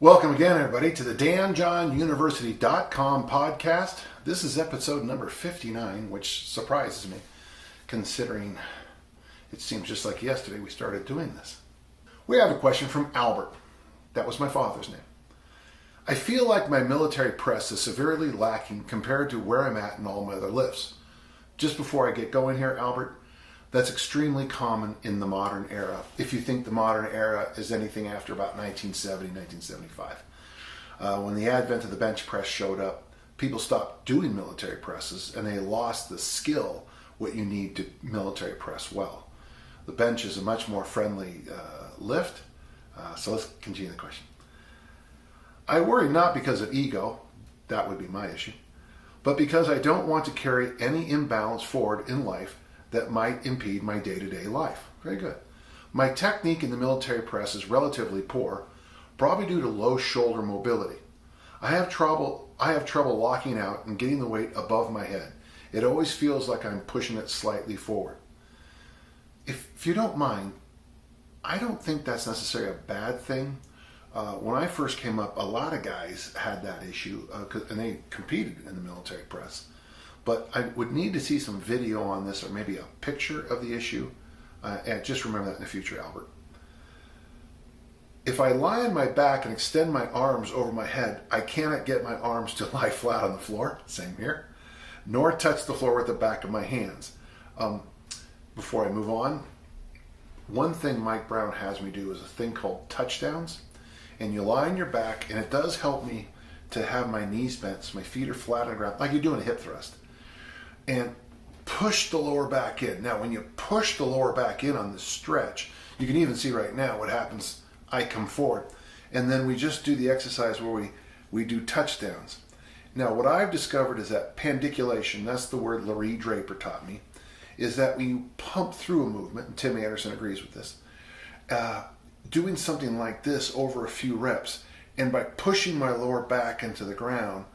Welcome again, everybody, to the danjohnuniversity.com podcast. This is episode number 59, which surprises me, considering it seems just like yesterday we started doing this. We have a question from Albert. That was my father's name. I feel like my military press is severely lacking compared to where I'm at in all my other lifts. Just before I get going here, Albert, that's extremely common in the modern era, if you think the modern era is anything after about 1970, 1975. When the advent of the bench press showed up, people stopped doing military presses and they lost the skill, what you need to military press well. The bench is a much more friendly lift, so let's continue the question. I worry not because of ego, that would be my issue, but because I don't want to carry any imbalance forward in life that might impede my day-to-day life. Very good. My technique in the military press is relatively poor, probably due to low shoulder mobility. I have trouble locking out and getting the weight above my head. It always feels like I'm pushing it slightly forward. If you don't mind, I don't think that's necessarily a bad thing. When I first came up, a lot of guys had that issue, and they competed in the military press. But I would need to see some video on this, or maybe a picture of the issue. And just remember that in the future, Albert. If I lie on my back and extend my arms over my head, I cannot get my arms to lie flat on the floor, same here, nor touch the floor with the back of my hands. Before I move on, one thing Mike Brown has me do is a thing called touchdowns. And you lie on your back, and it does help me to have my knees bent so my feet are flat on the ground, like you're doing a hip thrust. And push the lower back in. Now, when you push the lower back in on this stretch, you can even see right now what happens. I come forward, and then we just do the exercise where we do touchdowns. Now, what I've discovered is that pandiculation, that's the word Larry Draper taught me, is that when you pump through a movement, and Tim Anderson agrees with this, doing something like this over a few reps, and by pushing my lower back into the ground,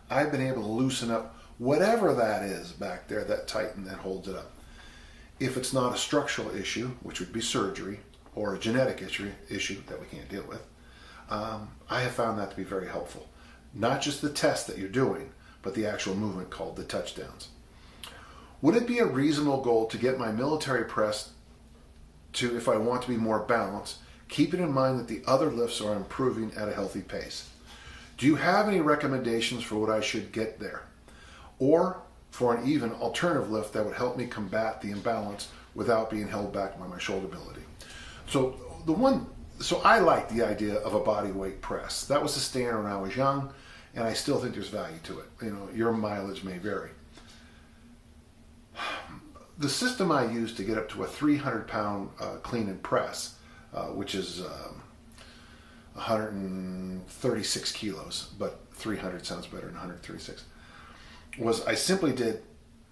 I've been able to loosen up whatever that is back there that tightens and holds it up. If it's not a structural issue, which would be surgery, or a genetic issue that we can't deal with, I have found that to be very helpful. Not just the test that you're doing, but the actual movement called the touchdowns. Would it be a reasonable goal to get my military press to, if I want to be more balanced, keeping in mind that the other lifts are improving at a healthy pace? Do you have any recommendations for what I should get there? Or for an even alternative lift that would help me combat the imbalance without being held back by my shoulder ability? So I like the idea of a body weight press. That was the standard when I was young, and I still think there's value to it. You know, your mileage may vary. The system I use to get up to a 300-pound clean and press, which is 136 kilos, but 300 sounds better than 136, was I simply did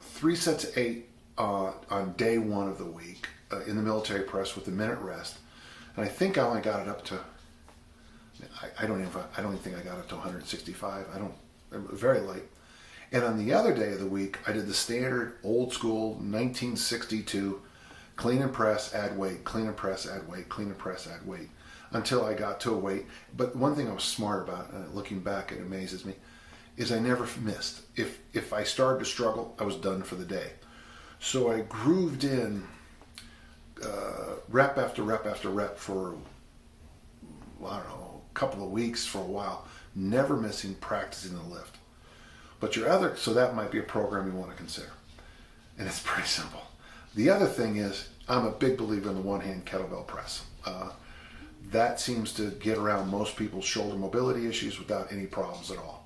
3 sets of 8 on day 1 of the week in the military press with a minute rest, and I think I only got it up to I don't even think I got it to 165. Very light. And on the other day of the week, I did the standard old school 1962 clean and press, add weight, clean and press, add weight, clean and press, add weight, until I got to a weight. But one thing I was smart about, and looking back, it amazes me, is I never missed. If I started to struggle, I was done for the day. So I grooved in rep after rep after rep for, I don't know, a couple of weeks for a while, never missing, practicing the lift. But so that might be a program you want to consider. And it's pretty simple. The other thing is, I'm a big believer in the one-hand kettlebell press. That seems to get around most people's shoulder mobility issues without any problems at all.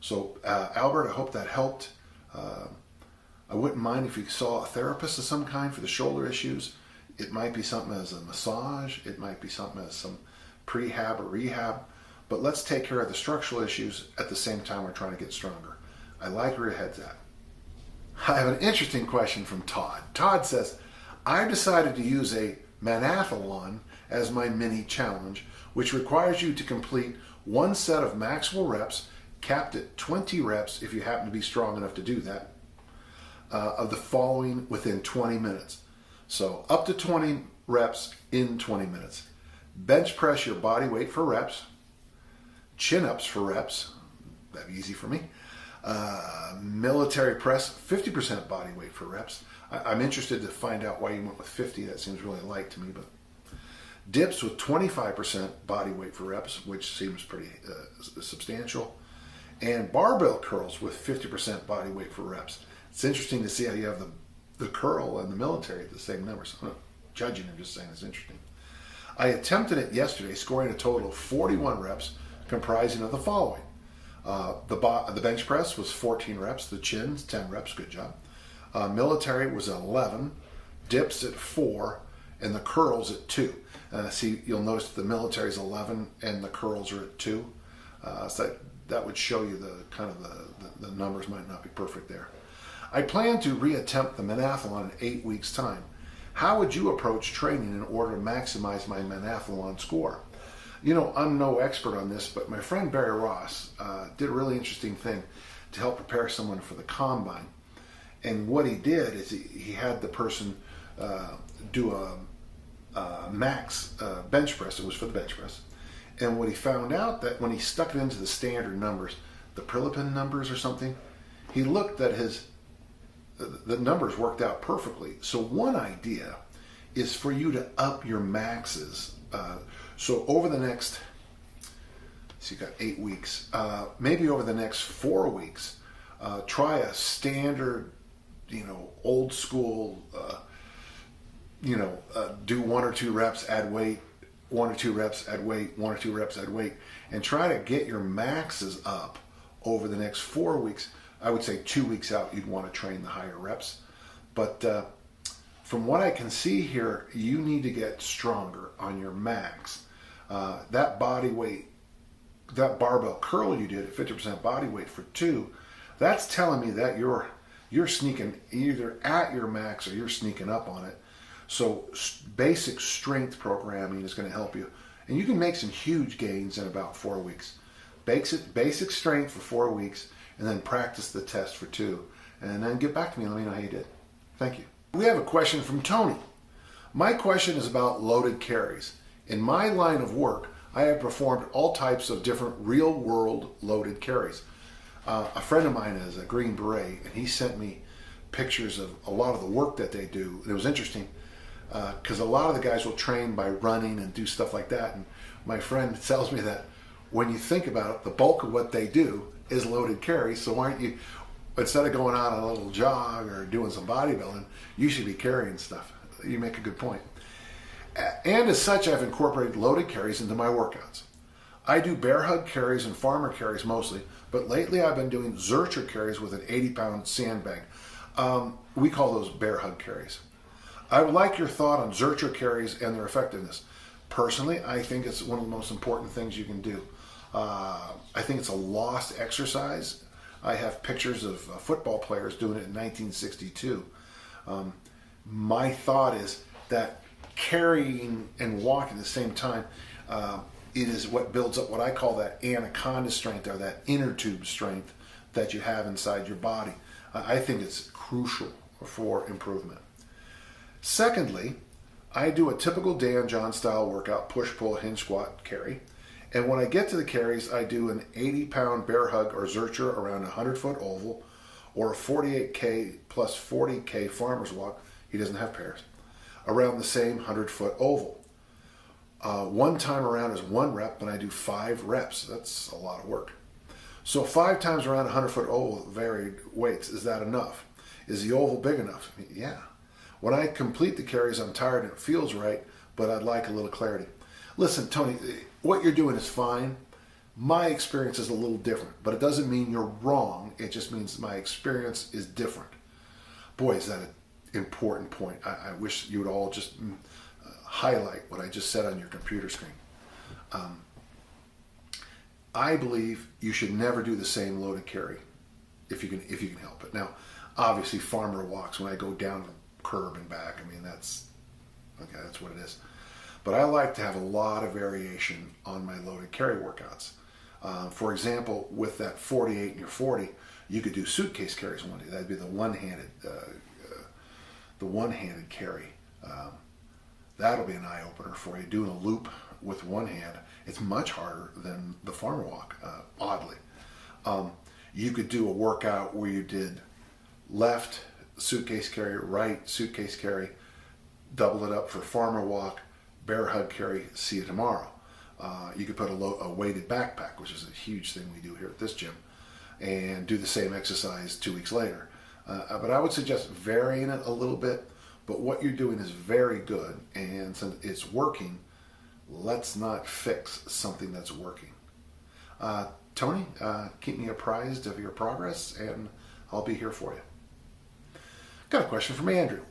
So, Albert, I hope that helped. I wouldn't mind if you saw a therapist of some kind for the shoulder issues. It might be something as a massage. It might be something as some prehab or rehab. But let's take care of the structural issues at the same time we're trying to get stronger. I like where your head's at. I have an interesting question from Todd. Todd says, I decided to use a Mannathalon as my mini challenge, which requires you to complete 1 set of maximal reps, capped at 20 reps if you happen to be strong enough to do that, of the following within 20 minutes. So up to 20 reps in 20 minutes. Bench press your body weight for reps. chin-ups for reps. That'd be easy for me. Military press, 50% body weight for reps. I'm interested to find out why you went with 50. That seems really light to me, but dips with 25% body weight for reps, which seems pretty substantial. And barbell curls with 50% body weight for reps. It's interesting to see how you have the curl and the military at the same numbers. I'm not judging, I'm just saying it's interesting. I attempted it yesterday, scoring a total of 41 reps, comprising of the following. The bench press was 14 reps, the chins, 10 reps, good job. Military was 11, dips at 4, and the curls at 2. See, you'll notice the military is 11 and the curls are at 2. So that would show you the numbers might not be perfect there. I plan to reattempt the Mannathalon in 8 weeks' time. How would you approach training in order to maximize my Mannathalon score? You know, I'm no expert on this, but my friend Barry Ross did a really interesting thing to help prepare someone for the combine. And what he did is he had the person do a max bench press. It was for the bench press. And what he found out that when he stuck it into the standard numbers, the Prilipin numbers or something, he looked at the numbers worked out perfectly. So one idea is for you to up your maxes. So over the next, so you got 8 weeks, maybe over the next 4 weeks, try a standard, old school, do 1 or 2 reps, add weight, 1 or 2 reps, add weight, 1 or 2 reps, add weight, and try to get your maxes up over the next 4 weeks. I would say 2 weeks out, you'd want to train the higher reps. But from what I can see here, you need to get stronger on your max. That body weight, that barbell curl you did at 50% body weight for 2, that's telling me that you're sneaking either at your max or you're sneaking up on it. So basic strength programming is going to help you. And you can make some huge gains in about 4 weeks. Basic strength for 4 weeks, and then practice the test for 2. And then get back to me and let me know how you did. Thank you. We have a question from Tony. My question is about loaded carries. In my line of work, I have performed all types of different real-world loaded carries. A friend of mine is a Green Beret, and he sent me pictures of a lot of the work that they do. And it was interesting because a lot of the guys will train by running and do stuff like that. And my friend tells me that when you think about it, the bulk of what they do is loaded carries. So why aren't you, instead of going on a little jog or doing some bodybuilding, you should be carrying stuff. You make a good point. And as such, I've incorporated loaded carries into my workouts. I do bear hug carries and farmer carries mostly, but lately I've been doing Zercher carries with an 80-pound sandbag. We call those bear hug carries. I would like your thought on Zercher carries and their effectiveness. Personally, I think it's one of the most important things you can do. I think it's a lost exercise. I have pictures of football players doing it in 1962. My thought is that carrying and walking at the same time, it is what builds up what I call that anaconda strength, or that inner tube strength that you have inside your body. I think it's crucial for improvement. Secondly, I do a typical Dan John style workout, push, pull, hinge, squat, carry. And when I get to the carries, I do an 80-pound bear hug or Zercher around a 100-foot oval, or a 48K plus 40K farmer's walk, he doesn't have pairs, around the same 100-foot oval. One time around is 1 rep, and I do 5 reps. That's a lot of work. So 5 times around a 100-foot oval, varied weights, is that enough? Is the oval big enough? Yeah. When I complete the carries, I'm tired and it feels right, but I'd like a little clarity. Listen, Tony, what you're doing is fine. My experience is a little different, but it doesn't mean you're wrong. It just means my experience is different. Boy, is that an important point. I wish you would all just highlight what I just said on your computer screen. I believe you should never do the same loaded carry if you can help it. Now, obviously, farmer walks, when I go down the curb and back, I mean, that's what it is. But I like to have a lot of variation on my loaded carry workouts. For example, with that 48 and your 40, you could do suitcase carries one day. That'd be the one-handed carry. That'll be an eye-opener for you. Doing a loop with one hand. It's much harder than the farmer walk, oddly. You could do a workout where you did left suitcase carry, right suitcase carry, double it up for farmer walk, bear hug carry, see you tomorrow. You could put a weighted backpack, which is a huge thing we do here at this gym, and do the same exercise 2 weeks later. But I would suggest varying it a little bit, but what you're doing is very good, and since it's working, let's not fix something that's working. Tony, keep me apprised of your progress, and I'll be here for you. Got a question from Andrew.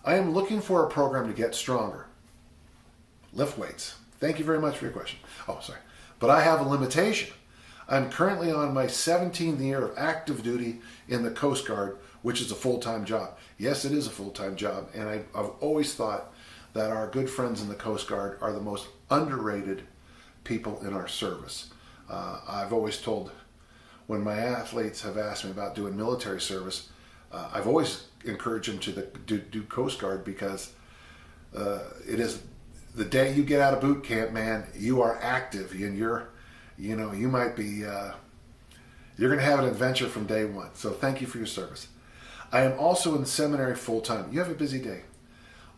I am looking for a program to get stronger. Lift weights. Thank you very much for your question. Oh, sorry. But I have a limitation. I'm currently on my 17th year of active duty in the Coast Guard, which is a full-time job. Yes, it is a full-time job, and I've always thought that our good friends in the Coast Guard are the most underrated people in our service. I've always told, when my athletes have asked me about doing military service, I've always encouraged them to do Coast Guard, because it is the day you get out of boot camp, man, you are active, and you might be, you're going to have an adventure from day one. So thank you for your service. I am also in seminary full time. You have a busy day.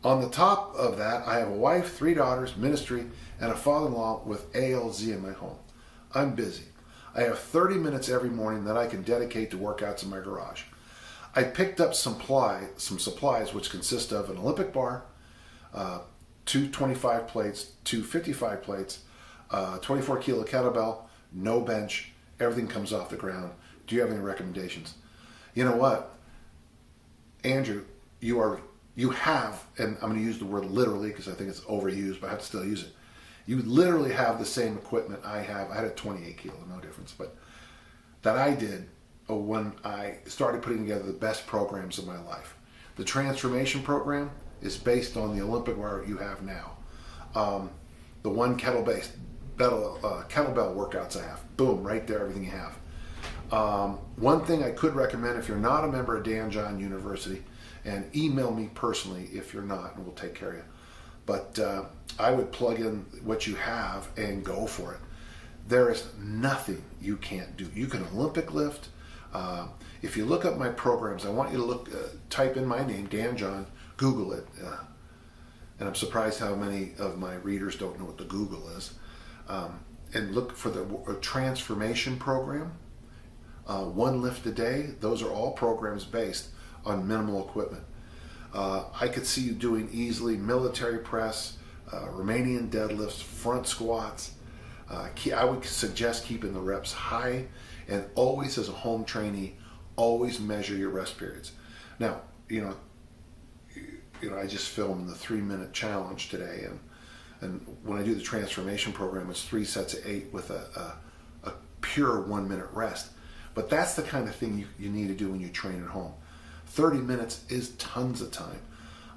On the top of that, I have a wife, 3 daughters, ministry, and a father-in-law with ALZ in my home. I'm busy. I have 30 minutes every morning that I can dedicate to workouts in my garage. I picked up some supplies, which consist of an Olympic bar, 2 25 plates, 2 55 plates, 24 kilo kettlebell, no bench, everything comes off the ground. Do you have any recommendations? You know what, Andrew, you have, and I'm going to use the word literally because I think it's overused, but I have to still use it. You literally have the same equipment I have. I had a 28 kilo, no difference, but that I did when I started putting together the best programs of my life. The transformation program is based on the Olympic bar you have now. The one kettlebell workouts I have, boom, right there, everything you have. One thing I could recommend, if you're not a member of Dan John University, and email me personally if you're not, and we'll take care of you. But I would plug in what you have and go for it. There is nothing you can't do. You can Olympic lift. If you look up my programs, I want you to type in my name, Dan John, Google it. And I'm surprised how many of my readers don't know what the Google is. And look for the transformation program. 1 lift a day. Those are all programs based on minimal equipment. I could see you doing easily military press, Romanian deadlifts, front squats. I would suggest keeping the reps high, and always, as a home trainee, always measure your rest periods. Now, I just filmed the 3-minute challenge today, and when I do the transformation program, it's 3 sets of 8 with a pure 1-minute rest. But that's the kind of thing you need to do when you train at home. 30 minutes is tons of time.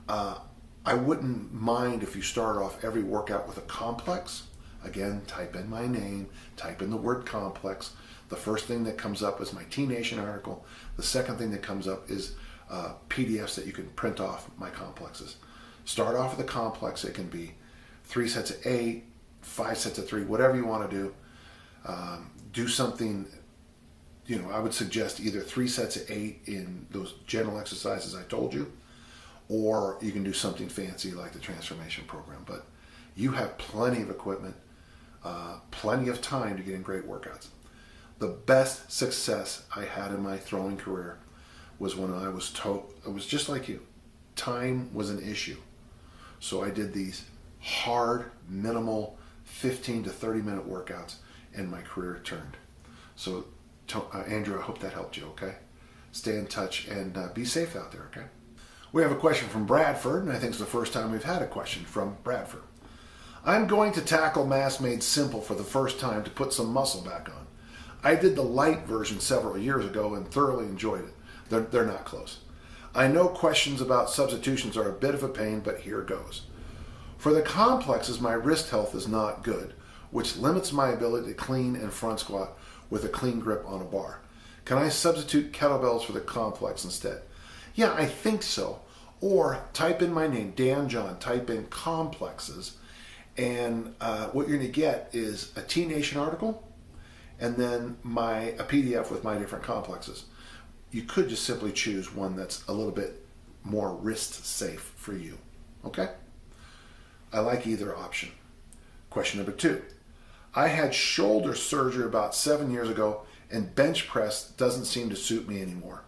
I wouldn't mind if you start off every workout with a complex. Again, type in my name, type in the word complex. The first thing that comes up is my T Nation article. The second thing that comes up is PDFs that you can print off my complexes. Start off with a complex. It can be 3 sets of 8, 5 sets of 3, whatever you want to do. Do something, I would suggest either 3 sets of 8 in those general exercises I told you, or you can do something fancy like the transformation program. But you have plenty of equipment, plenty of time to get in great workouts. The best success I had in my throwing career was when I was it was just like you. Time was an issue. So I did these hard, minimal, 15 to 30 minute workouts, and my career turned. So Andrew, I hope that helped you, okay? Stay in touch and be safe out there, okay? We have a question from Bradford, and I think it's the first time we've had a question from Bradford. I'm going to tackle mass made simple for the first time to put some muscle back on. I did the light version several years ago and thoroughly enjoyed it. They're not close. I know questions about substitutions are a bit of a pain, but here goes. For the complexes, my wrist health is not good, which limits my ability to clean and front squat with a clean grip on a bar. Can I substitute kettlebells for the complex instead? Yeah, I think so. Or type in my name, Dan John, type in complexes, And what you're going to get is a T Nation article and then a PDF with my different complexes. You could just simply choose one that's a little bit more wrist safe for you. Okay? I like either option. Question number 2. I had shoulder surgery about 7 years ago, and bench press doesn't seem to suit me anymore.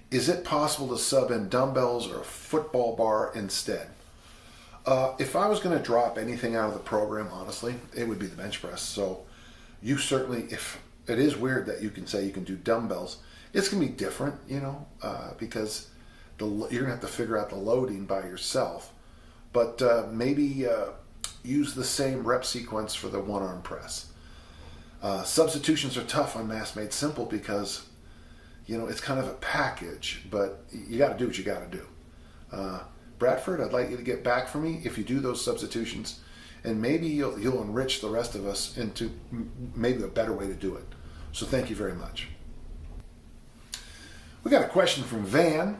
Is it possible to sub in dumbbells or a football bar instead? If I was going to drop anything out of the program, honestly, it would be the bench press. So you certainly, if it is weird that you can say you can do dumbbells, it's going to be different, because you're going to have to figure out the loading by yourself. But maybe use the same rep sequence for the one-arm press. Substitutions are tough on Mass Made Simple because, it's kind of a package, but you got to do what you got to do. Bradford, I'd like you to get back for me if you do those substitutions, and maybe you'll enrich the rest of us into maybe a better way to do it. So thank you very much. We got a question from Van.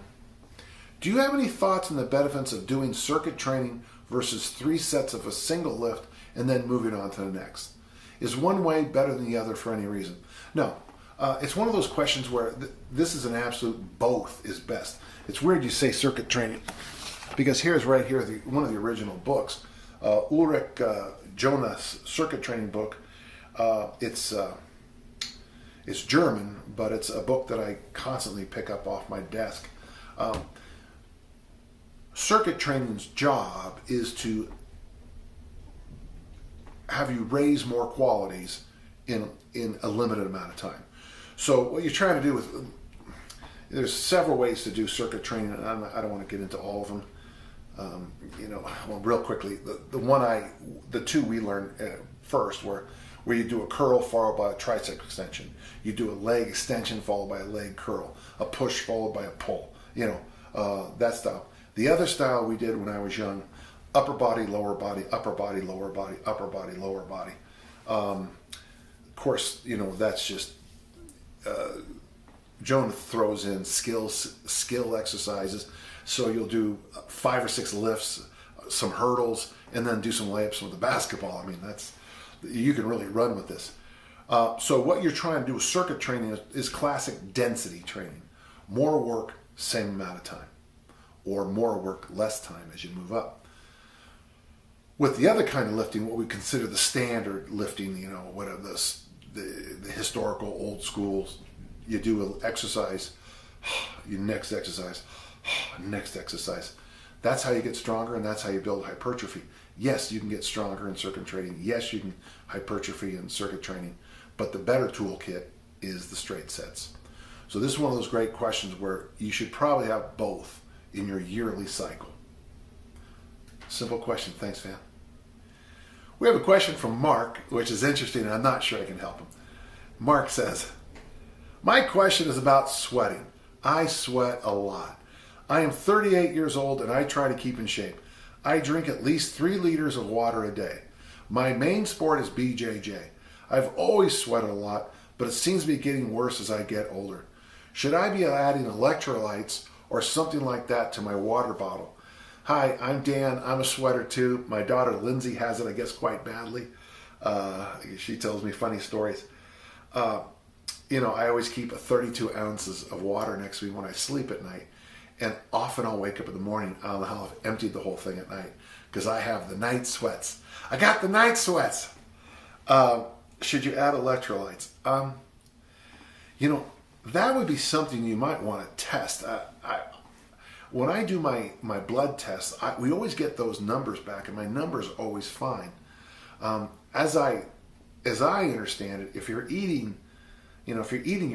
Do you have any thoughts on the benefits of doing circuit training versus 3 sets of a single lift and then moving on to the next? Is one way better than the other for any reason? No. It's one of those questions where this is an absolute both is best. It's weird you say circuit training, because here's right here one of the original books, Ulrich Jonas' circuit training book. It's German, but it's a book that I constantly pick up off my desk. Circuit training's job is to have you raise more qualities in a limited amount of time. So what you're trying to do there's several ways to do circuit training, and I don't want to get into all of them. Well, real quickly, the two we learned first were where you do a curl followed by a tricep extension. You do a leg extension followed by a leg curl, a push followed by a pull. That style. The other style we did when I was young, upper body, lower body, upper body, lower body, upper body, lower body. Of course, that's just Jonah throws in skill exercises. So you'll do 5 or 6 lifts, some hurdles, and then do some layups with the basketball. I mean, you can really run with this. So what you're trying to do with circuit training is classic density training. More work, same amount of time. Or more work, less time as you move up. With the other kind of lifting, what we consider the standard lifting, whatever the historical old schools, you do an exercise, your next exercise, next exercise. That's how you get stronger, and that's how you build hypertrophy. Yes, you can get stronger in circuit training. Yes, you can hypertrophy in circuit training, but the better toolkit is the straight sets. So this is one of those great questions where you should probably have both in your yearly cycle. Simple question. Thanks, Van. We have a question from Mark, which is interesting, and I'm not sure I can help him. Mark says, my question is about sweating. I sweat a lot. I am 38 years old and I try to keep in shape. I drink at least 3 liters of water a day. My main sport is BJJ. I've always sweated a lot, but it seems to be getting worse as I get older. Should I be adding electrolytes or something like that to my water bottle? Hi, I'm Dan. I'm a sweater too. My daughter Lindsay has it, I guess, quite badly. She tells me funny stories. I always keep 32 ounces of water next to me when I sleep at night. And often I'll wake up in the morning, I don't know how I've emptied the whole thing at night, because I have the night sweats. I got the night sweats. Should you add electrolytes? That would be something you might want to test. When I do my blood tests, we always get those numbers back, and my numbers are always fine. As I understand it, if you're eating your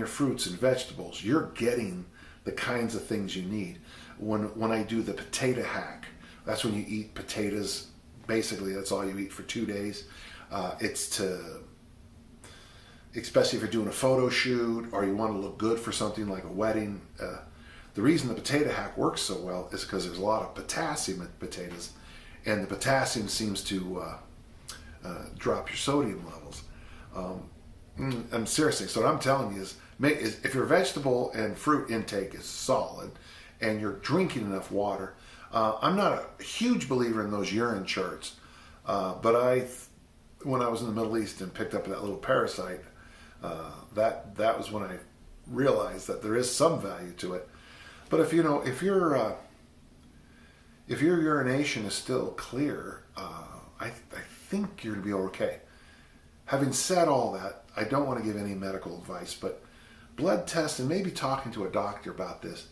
fruits and vegetables, you're getting the kinds of things you need. When I do the potato hack, that's when you eat potatoes. Basically, that's all you eat for 2 days. Especially if you're doing a photo shoot or you want to look good for something like a wedding. The reason the potato hack works so well is because there's a lot of potassium in potatoes, and the potassium seems to drop your sodium levels. I'm seriously, so what I'm telling you is if your vegetable and fruit intake is solid and you're drinking enough water, I'm not a huge believer in those urine charts. But when I was in the Middle East and picked up that little parasite, that was when I realized that there is some value to it. But if your urination is still clear, I think you're to be okay. Having said all that, I don't want to give any medical advice, but blood tests and maybe talking to a doctor about this.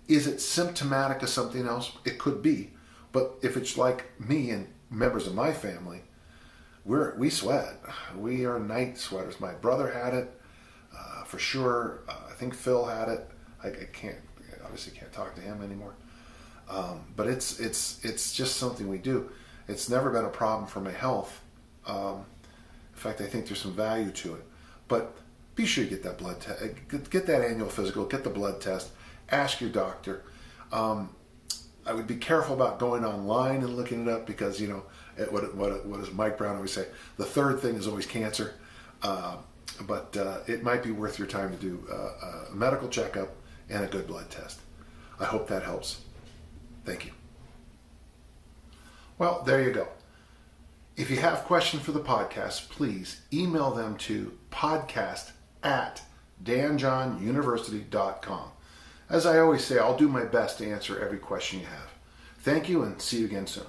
Is it symptomatic of something else? It could be. But if it's like me and members of my family, we sweat. We are night sweaters. My brother had it, for sure. I think Phil had it. I obviously can't talk to him anymore. But it's just something we do. It's never been a problem for my health. In fact, I think there's some value to it. But be sure you get that blood test, get that annual physical, get the blood test, ask your doctor. I would be careful about going online and looking it up because, what does Mike Brown always say? The third thing is always cancer. But it might be worth your time to do a medical checkup and a good blood test. I hope that helps. Thank you. Well, there you go. If you have questions for the podcast, please email them to podcast@danjohnuniversity.com. As I always say, I'll do my best to answer every question you have. Thank you and see you again soon.